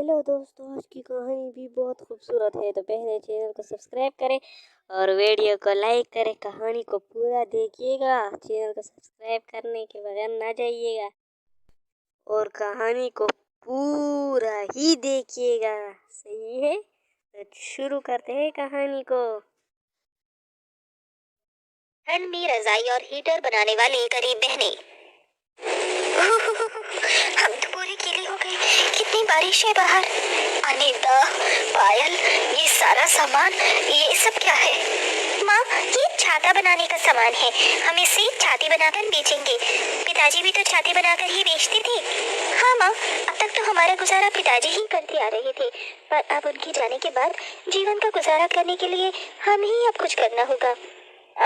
Hello दोस्तों, आज की कहानी भी बहुत खूबसूरत है। तो पहले चैनल को सब्सक्राइब करें और वीडियो को लाइक करें। कहानी को पूरा देखिएगा, चैनल को सब्सक्राइब करने के बगैर ना जाइएगा और कहानी को पूरा ही देखिएगा। सही है, तो शुरू करते हैं कहानी को। ठंड में रजाई और हीटर बनाने वाली गरीब बहनें। हम तो पूरे गीले हो गए। कितनी बारिश है बाहर। अनीता, पायल, ये सारा सामान, ये सब क्या है? माँ, ये छाता बनाने का सामान है। हम इसे छाती बनाकर बेचेंगे। पिताजी भी तो छाती बनाकर ही बेचते थे। हाँ माँ, अब तक तो हमारा गुजारा पिताजी ही करते आ रहे थे, पर अब उनके जाने के बाद जीवन का गुजारा करने के लिए हम ही अब कुछ करना होगा।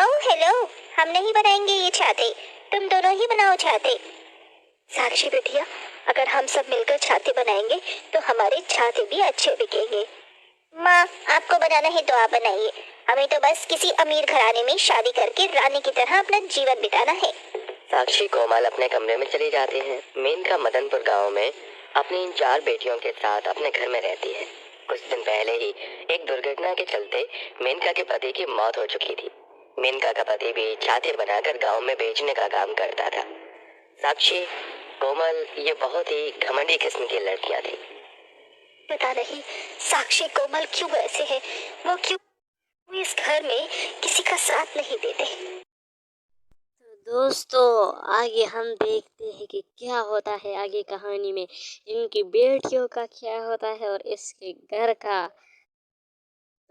ओह हेलो, हम नहीं बनाएंगे ये छाते, तुम दोनों ही बनाओ छाते। साक्षी बिटिया, अगर हम सब मिलकर छाते बनाएंगे तो हमारे छाते भी अच्छे बिकेंगे। माँ, आपको बनाना है तो आप बनाइए, हमें तो बस किसी अमीर घराने में शादी करके रानी की तरह अपना जीवन बिताना है। साक्षी कोमल अपने कमरे में चली जाती है। मेनका मदनपुर गांव में अपनी इन 4 बेटियों के साथ अपने घर में रहती है। कुछ दिन पहले ही एक दुर्घटना के चलते मेनका के पति की मौत हो चुकी थी। मेनका का पति भी छाते बनाकर गांव में बेचने का काम करता था। साक्षी, कोमल ये बहुत ही घमंडी किस्म की लड़कियां थी। पता नहीं साक्षी कोमल क्यों ऐसे है, वो क्यों इस घर में किसी का साथ नहीं देते। तो दोस्तों, आगे हम देखते हैं कि क्या होता है आगे कहानी में। इनकी बेटियों का क्या होता है और इसके घर का।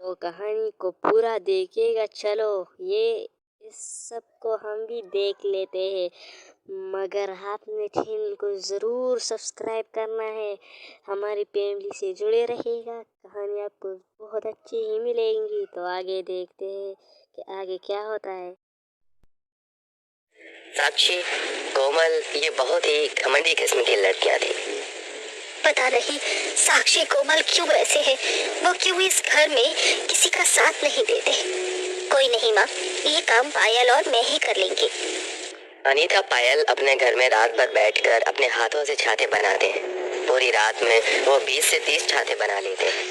तो कहानी को पूरा देखिएगा। चलो, ये इस सब को हम भी देख लेते हैं, मगर आपने चैनल को ज़रूर सब्सक्राइब करना है। हमारी फैमिली से जुड़े रहिएगा, कहानी आपको बहुत अच्छी ही मिलेंगी। तो आगे देखते हैं कि आगे क्या होता है। साक्षी, कोमल ये बहुत ही घमंडी किस्म की लड़कियां थी। पता नहीं साक्षी कोमल क्यों ऐसे है, वो क्यों इस घर में किसी का साथ नहीं देते। कोई नहीं माँ, ये काम पायल और मैं ही कर लेंगे। अनीता, पायल अपने घर में रात भर बैठकर अपने हाथों से छाते बनाते हैं। पूरी रात में वो 20 से 30 छाते बना लेते हैं।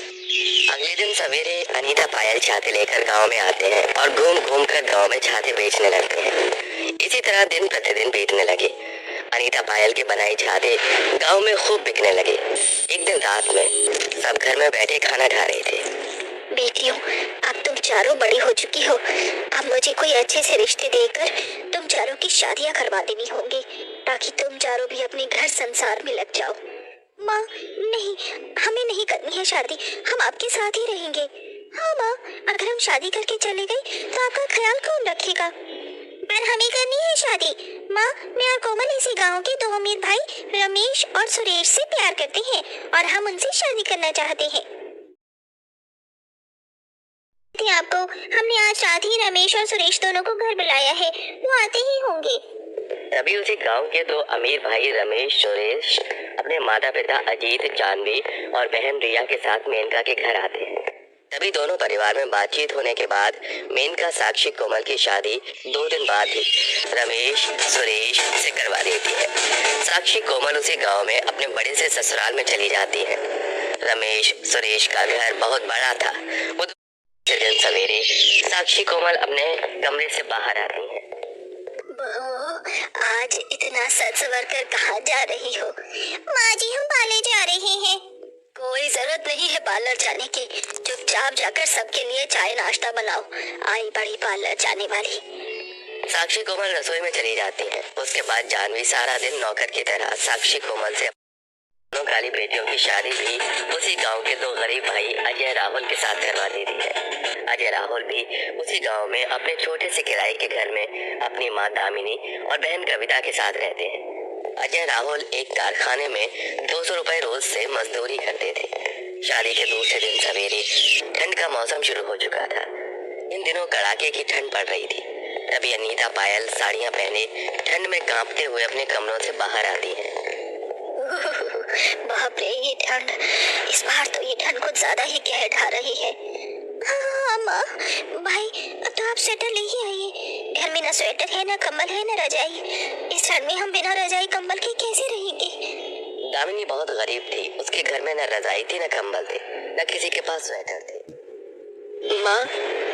अगले दिन सवेरे अनीता पायल छाते लेकर गांव में आते हैं और घूम घूम कर गाँव में छाते बेचने लगते हैं। इसी तरह दिन प्रतिदिन बीतने लगे। अनीता पायल के बनाए छाते गांव में खूब बिकने लगे। एक दिन रात में सब घर में बैठे खाना खा रहे थे। बेटियों, अब तुम चारों बड़ी हो चुकी हो, अब मुझे कोई अच्छे से रिश्ते देकर तुम चारों की शादियां करवा देनी होंगी, ताकि तुम चारों भी अपने घर संसार में लग जाओ। माँ, नहीं, हमें नहीं करनी है शादी, हम आपके साथ ही रहेंगे। हाँ माँ, अगर हम शादी करके चले गए तो आपका ख्याल कौन रखेगा? पर हमें करनी है शादी। माँ, मैं और कोमल इसी गांव के 2 अमीर भाई रमेश और सुरेश से प्यार करते हैं और हम उनसे शादी करना चाहते हैं। आपको हमने आज रात ही रमेश और सुरेश दोनों को घर बुलाया है, वो आते ही होंगे। तभी उसी गांव के 2 अमीर भाई रमेश सुरेश अपने माता पिता अजीत, जानवी और बहन रिया के साथ मेनका के घर आते हैं। तभी दोनों परिवार में बातचीत होने के बाद मेनका साक्षी कोमल की शादी 2 दिन बाद ही रमेश सुरेश से करवा देती है। साक्षी कोमल उसी गांव में अपने बड़े से ससुराल में चली जाती है। रमेश सुरेश का घर बहुत बड़ा था। वो दिन सवेरे साक्षी कोमल अपने कमरे से बाहर आती है। आज इतना सज सवर कर कहाँ जा रही हो? माँ जी, हम पार्लर जा रहे हैं। कोई जरूरत नहीं है पार्लर जाने की, चुपचाप जाकर सबके लिए चाय नाश्ता बनाओ। आई बड़ी पार्लर जाने वाली। साक्षी कोमल रसोई में चली जाती है। उसके बाद जानवी सारा दिन नौकर की तरह साक्षी कोमल से दोनों काली बेटियों की शादी भी उसी गांव के 2 गरीब भाई अजय राहुल के साथ करवा देती है। अजय राहुल भी उसी गांव में अपने छोटे से किराए के घर में अपनी मां दामिनी और बहन कविता के साथ रहते हैं। अजय राहुल एक कारखाने में 200 रुपए रोज से मजदूरी करते थे। शादी के दूसरे दिन सवेरे ठंड का मौसम शुरू हो चुका था। इन दिनों कड़ाके की ठंड पड़ रही थी। तभी अनीता पायल साड़ियां पहने ठंड में कांपते हुए अपने कमरों से बाहर आती है। बाप रे, ये ठंड, इस बार तो ये ठंड कुछ ज्यादा ही कहर ढा रही है। हाँ माँ, भाई तो आप स्वेटर ले ही आइए। घर में ना स्वेटर है, ना कम्बल है, ना रजाई। इस ठंड में हम बिना रजाई कंबल के कैसे रहेंगे? दामिनी बहुत गरीब थी। उसके घर में न रजाई थी, न कंबल थे, न किसी के पास स्वेटर थे। माँ,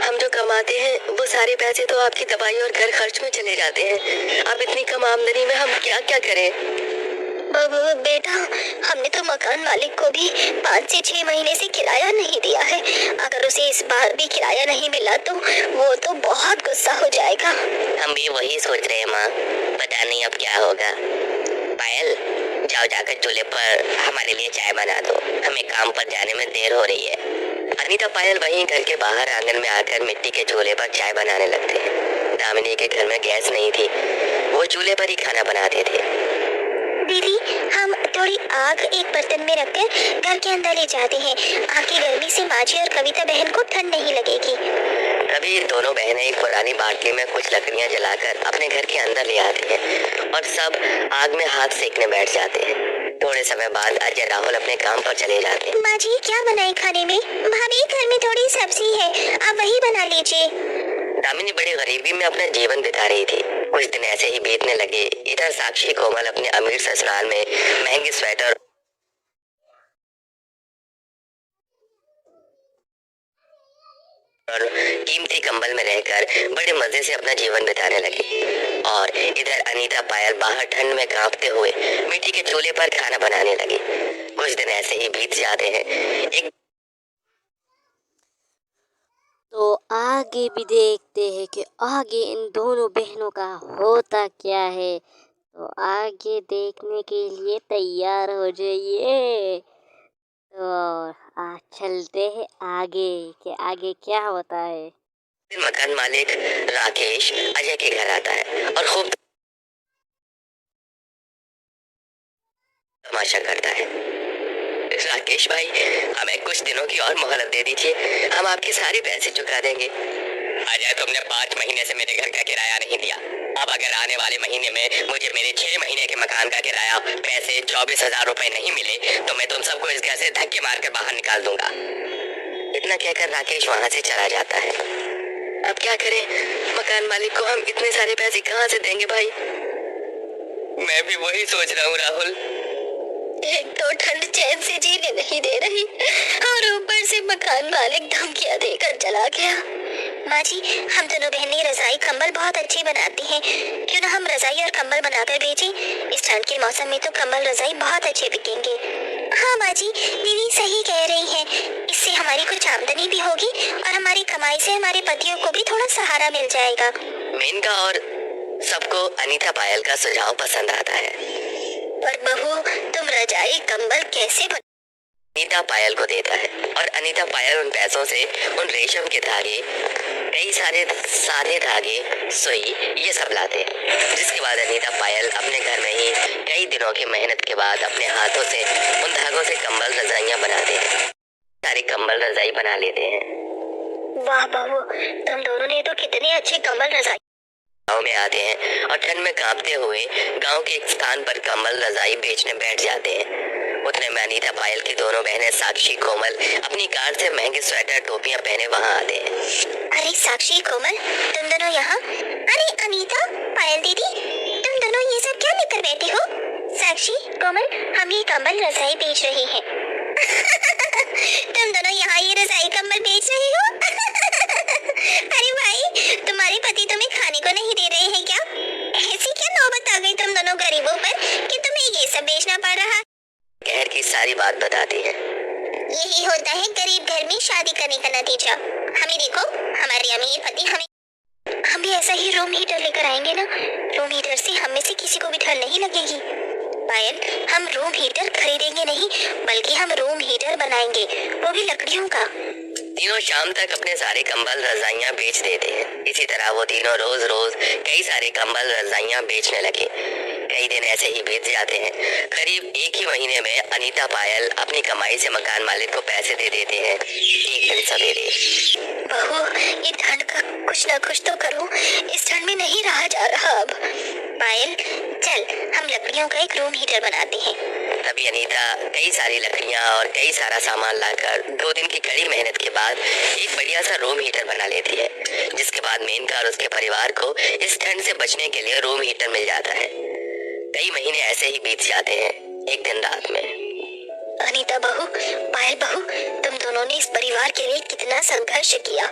हम जो कमाते हैं वो सारे पैसे तो आपकी दवाई और घर खर्च में चले जाते हैं। अब इतनी कम आमदनी में हम क्या क्या करें? बेटा, हमने तो मकान मालिक को भी 5 से 6 महीने से किराया नहीं दिया है। अगर उसे इस बार भी किराया नहीं मिला तो वो तो बहुत गुस्सा हो जाएगा। हम भी वही सोच रहे हैं माँ, पता नहीं अब क्या होगा। पायल, जाओ जाकर चूल्हे पर हमारे लिए चाय बना दो, हमें काम पर जाने में देर हो रही है। अनीता पायल वहीं घर के बाहर आंगन में आकर मिट्टी के चूल्हे पर चाय बनाने लगते हैं। दामिनी के घर में गैस नहीं थी, वो चूल्हे पर ही खाना बनाते थे। दीदी, हम थोड़ी आग एक बर्तन में रखकर घर के अंदर ले जाते हैं। आग की गर्मी से माजी और कविता बहन को ठंड नहीं लगेगी। तभी दोनों बहनें एक पुरानी बाटली में कुछ लकड़ियां जलाकर अपने घर के अंदर ले आती हैं और सब आग में हाथ सेकने बैठ जाते हैं। थोड़े समय बाद अजय राहुल अपने काम पर चले जाते हैं। माँ जी, क्या बनाए खाने में? भाभी, घर में थोड़ी सब्जी है, आप वही बना लीजिए। दामिनी बड़ी गरीबी में अपना जीवन बिता रही थी। कुछ दिन ऐसे ही बीतने लगे। इधर साक्षी कोमल अपने अमीर ससुराल में महंगे स्वेटर और कीमती कंबल में रहकर बड़े मजे से अपना जीवन बिताने लगी। और इधर अनीता पायल बाहर ठंड में कांपते हुए मिट्टी के चूल्हे पर खाना बनाने लगी। कुछ दिन ऐसे ही बीत जाते हैं। एक तो आगे भी देखते हैं कि आगे इन दोनों बहनों का होता क्या है। तो आगे देखने के लिए तैयार हो जाइए। तो आज चलते हैं आगे कि आगे क्या होता है। मकान मालिक राकेश अजय के घर आता है और खूब तमाशा करता है। राकेश भाई, हमें कुछ दिनों की और मोहलत दे दीजिए, हम आपके सारे पैसे चुका देंगे। अजय, तुमने 5 महीने से मेरे घर का किराया नहीं दिया। अब अगर आने वाले महीने में मुझे मेरे 6 महीने के मकान का किराया पैसे 24,000 रुपए नहीं मिले तो मैं तुम सबको इस घर से धक्के मारकर बाहर निकाल दूंगा। इतना कहकर राकेश वहाँ से चला जाता है। अब क्या करें? मकान मालिक को हम इतने सारे पैसे कहाँ से देंगे भाई? मैं भी वही सोच रहा हूँ राहुल। एक तो ठंड चैन से जीने नहीं दे रही और ऊपर से मकान मालिक धमकियां देकर चला गया। माँ जी, हम दोनों बहनें रजाई कंबल बहुत अच्छे बनाती हैं। क्यों ना हम रजाई और कंबल बनाकर बेचें? इस ठंड के मौसम में तो कंबल रजाई बहुत अच्छे बिकेंगे। हाँ माँ जी, दीदी सही कह रही हैं। इससे हमारी कुछ आमदनी भी होगी और हमारी कमाई से हमारे पतियों को भी थोड़ा सहारा मिल जाएगा। मेनका और सबको अनीता पायल का सुझाव पसंद आता है। पर बहू, तुम रजाई कंबल कैसे अनीता पायल को देता है और अनीता पायल उन पैसों से उन रेशम के धागे, कई सारे सादे धागे, सुई, ये सब लाते हैं। जिसके बाद अनीता पायल अपने घर में ही कई दिनों की मेहनत के बाद अपने हाथों से उन धागों से कंबल रजाइयां बनाते हैं। सारे कंबल रजाई बना लेते हैं। वाह बहू, तुम दोनों ने तो कितने अच्छे कंबल रजाई। गाँव में आते हैं और ठंड में कांपते हुए गांव के एक स्थान पर कंबल रजाई बेचने बैठ जाते हैं। उतने में अनीता पायल की दोनों बहनें साक्षी कोमल अपनी कार से महंगे स्वेटर टोपियां पहने वहां आते हैं। अरे साक्षी कोमल, तुम दोनों यहाँ? अरे अनीता, पायल दीदी, तुम दोनों ये सब क्या लेकर बैठी हो? साक्षी कोमल, हम ये कंबल रजाई बेच रहे हैं। तुम दोनों यहाँ ये रजाई कंबल बेच रहे हो? अरे भाई, तुम्हारे पति तुम्हें खाने को नहीं दे रहे हैं क्या? ऐसी क्या नौबत आ गई तुम दोनों गरीबों पर कि तुम्हें ये सब बेचना पड़ रहा? कहर की सारी बात बताती है। यही होता है गरीब घर में शादी करने का नतीजा। हमें देखो, हमारे अमीर पति हम भी ऐसा ही रूम हीटर लेकर आएंगे ना। रूम हीटर से हम में से किसी को भी ठंड नहीं लगेगी। पायल, हम रूम हीटर खरीदेंगे नहीं, बल्कि हम रूम हीटर बनाएंगे, वो भी लकड़ियों का। तीनों शाम तक अपने सारे कंबल रजाइयां बेच देते हैं। इसी तरह वो तीनों रोज रोज कई सारे कंबल रजाइयां बेचने लगे। कई दिन ऐसे ही बीत जाते हैं। करीब एक ही महीने में अनीता पायल अपनी कमाई से मकान मालिक को पैसे दे देते हैं। एक दिन सवेरे, बहू, ये ठंड का कुछ ना कुछ तो करो, इस ठंड में नहीं रहा जा रहा अब। पायल, चल हम लकड़ियों का एक रूम हीटर बनाते हैं। तभी अनीता कई सारी लकड़ियां और कई सारा सामान लाकर 2 दिन की कड़ी मेहनत के बाद एक बढ़िया सा रूम हीटर बना लेती है। जिसके बाद मेनका और उसके परिवार को इस ठंड से बचने के लिए रूम हीटर मिल जाता है। कई महीने ऐसे ही बीत जाते हैं। एक दिन रात में। अनीता बहू, पायल बहू, तुम दोनों ने इस परिवार के लिए कितना संघर्ष किया।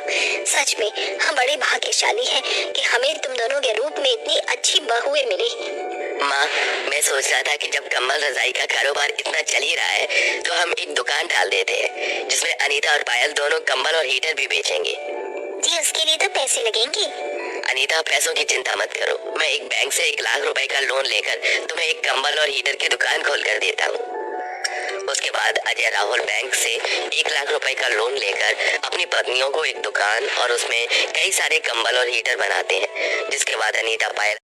सच में हम बड़े भाग्यशाली हैं कि हमें तुम दोनों के रूप में इतनी अच्छी बहुएं मिली। माँ, मैं सोच रहा था कि जब कमल रजाई का कारोबार इतना चल ही रहा है तो हम एक दुकान डाल देते हैं जिसमें अनीता और पायल दोनों कंबल और हीटर भी बेचेंगे। जी, उसके लिए तो पैसे लगेंगे। अनीता, पैसों की चिंता मत करो, मैं एक बैंक से 1 लाख रुपए का लोन लेकर तुम्हें एक कंबल और हीटर की दुकान खोल कर देता हूँ। उसके बाद अजय राहुल बैंक से 1 लाख रुपए का लोन लेकर अपनी पत्नियों को एक दुकान और उसमें कई सारे कंबल और हीटर बनाते हैं, जिसके बाद अनीता, पायल